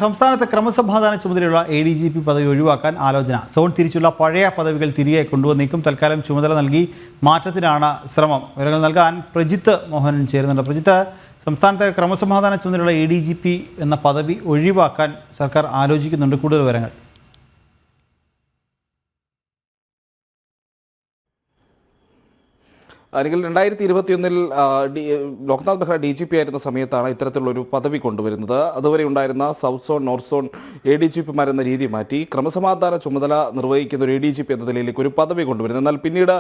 സംസ്ഥാനത്തെ ക്രമസമാധാന ചുമതലയുള്ള ADGP പദവി ഒഴിവാക്കാൻ ആലോചന. സോൺ തിരിച്ചുള്ള പഴയ പദവികൾ തിരികെ കൊണ്ടുവന്നേക്കും. തൽക്കാലം ചുമതല നൽകി മാറ്റത്തിനാണ് ശ്രമം. വിവരങ്ങൾ നൽകാൻ പ്രജിത്ത് മോഹനൻ ചേരുന്നുണ്ട്. പ്രജിത്ത്, സംസ്ഥാനത്തെ ക്രമസമാധാന ചുമതലയുള്ള ADGP എന്ന പദവി ഒഴിവാക്കാൻ സർക്കാർ ആലോചിക്കുന്നുണ്ട്. കൂടുതൽ വിവരങ്ങൾ. അല്ലെങ്കിൽ 2021 ലോക്നാഥ് ബെഹ്റ DGP ആയിരുന്ന സമയത്താണ് ഇത്തരത്തിലുള്ളൊരു പദവി കൊണ്ടുവരുന്നത്. അതുവരെ ഉണ്ടായിരുന്ന സൗത്ത് സോൺ, നോർത്ത് സോൺ ADGPമാരെന്ന രീതി മാറ്റി ക്രമസമാധാന ചുമതല നിർവഹിക്കുന്ന ഒരു ADGP എന്ന നിലയിലേക്ക് ഒരു പദവി കൊണ്ടുവരുന്നത്. എന്നാൽ പിന്നീട്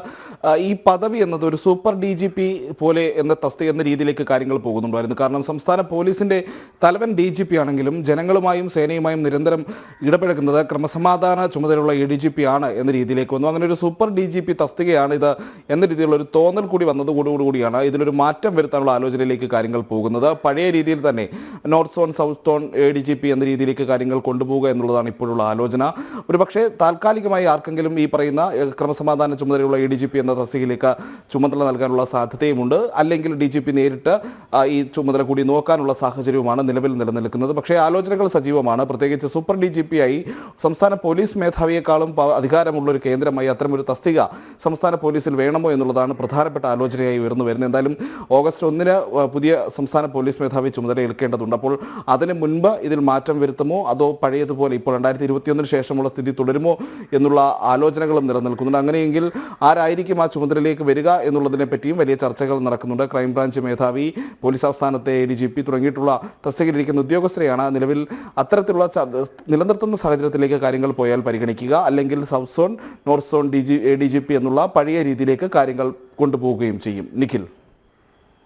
ഈ പദവി എന്നത് ഒരു സൂപ്പർ DGP പോലെ എന്ന തസ്തിക എന്ന രീതിയിലേക്ക് കാര്യങ്ങൾ പോകുന്നുണ്ടായിരുന്നു. കാരണം സംസ്ഥാന പോലീസിൻ്റെ തലവൻ DGP ആണെങ്കിലും ജനങ്ങളുമായും സേനയുമായും നിരന്തരം ഇടപഴകുന്നത് ക്രമസമാധാന ചുമതലയുള്ള ADGP ആണ് എന്ന രീതിയിലേക്ക് വന്നു. അങ്ങനെ ഒരു സൂപ്പർ DGP തസ്തികയാണ് ഇത് എന്ന രീതിയിലുള്ള ഒരു തോന്നൽ കൂടി വന്നതോടുകൂടിയാണ് ഇതിലൊരു മാറ്റം വരുത്താനുള്ള ആലോചനയിലേക്ക് കാര്യങ്ങൾ പോകുന്നത്. പഴയ രീതിയിൽ തന്നെ north zone, south zone ADGP എന്ന രീതിയിലേക്ക് കാര്യങ്ങൾ കൊണ്ടുപോകുക എന്നുള്ളതാണ് ഇപ്പോഴുള്ള ആലോചന. ഒരു പക്ഷേ താൽക്കാലികമായി ആർക്കെങ്കിലും ഈ പറയുന്ന ക്രമസമാധാന ചുമതലയുള്ള ADGP എന്ന തസ്തികയിലേക്ക് ചുമതല നൽകാനുള്ള സാധ്യതയുമുണ്ട്. അല്ലെങ്കിൽ DGP നേരിട്ട് ഈ ചുമതല കൂടി നോക്കാനുള്ള സാഹചര്യവുമാണ് നിലവിൽ നിലനിൽക്കുന്നത്. പക്ഷേ ആലോചനകൾ സജീവമാണ്. പ്രത്യേകിച്ച് സൂപ്പർ DGP ആയി സംസ്ഥാന പോലീസ് മേധാവിയെക്കാളും അധികാരമുള്ളൊരു കേന്ദ്രമായി അത്തരമൊരു തസ്തിക സംസ്ഥാന പോലീസിൽ വേണമോ എന്നുള്ളതാണ് പ്രധാനപ്പെട്ട ആലോചനയായി ഉയർന്നു വരുന്നത്. എന്തായാലും ഓഗസ്റ്റ് 1 പുതിയ സംസ്ഥാന പോലീസ് മേധാവി ചുമതല ഏൽക്കേണ്ടതുണ്ട്. അപ്പോൾ അതിന് മുൻപ് ഇതിൽ മാറ്റം വരുത്തുമോ അതോ പഴയതുപോലെ ഇപ്പോൾ 2021 ശേഷമുള്ള സ്ഥിതി തുടരുമോ എന്നുള്ള ആലോചനകളും നിലനിൽക്കുന്നുണ്ട്. അങ്ങനെയെങ്കിൽ ആരായിരിക്കും ആ ചുമതലയിലേക്ക് വരിക എന്നുള്ളതിനെ പറ്റിയും വലിയ ചർച്ചകൾ നടക്കുന്നുണ്ട്. ക്രൈംബ്രാഞ്ച് മേധാവി, പോലീസ് ആസ്ഥാനത്തെ ADGP തുടങ്ങിയിട്ടുള്ള തസ്തികയിലിരിക്കുന്ന ഉദ്യോഗസ്ഥരെയാണ് നിലവിൽ അത്തരത്തിലുള്ള നിലനിർത്തുന്ന സാഹചര്യത്തിലേക്ക് കാര്യങ്ങൾ പോയാൽ പരിഗണിക്കുക. അല്ലെങ്കിൽ south zone, north zone ADGP എന്നുള്ള പഴയ രീതിയിലേക്ക് കാര്യങ്ങൾ കൊണ്ടുപോവുകയും ചെയ്യും. നിഖിൽ.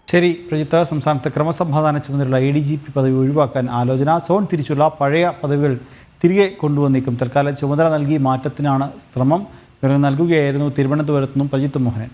ശരി പ്രജിത്ത്, സംസ്ഥാനത്തെ ക്രമസമാധാന ചുമതലയുള്ള ADGP പദവി ഒഴിവാക്കാൻ ആലോചന. സോൺ തിരിച്ചുള്ള പഴയ പദവികൾ തിരികെ കൊണ്ടുവന്നേക്കും. തൽക്കാലം ചുമതല നൽകി മാറ്റത്തിനാണ് ശ്രമം. വിവരം നൽകുകയായിരുന്നു തിരുവനന്തപുരത്ത് നിന്നും പ്രജിത്ത് മോഹനൻ.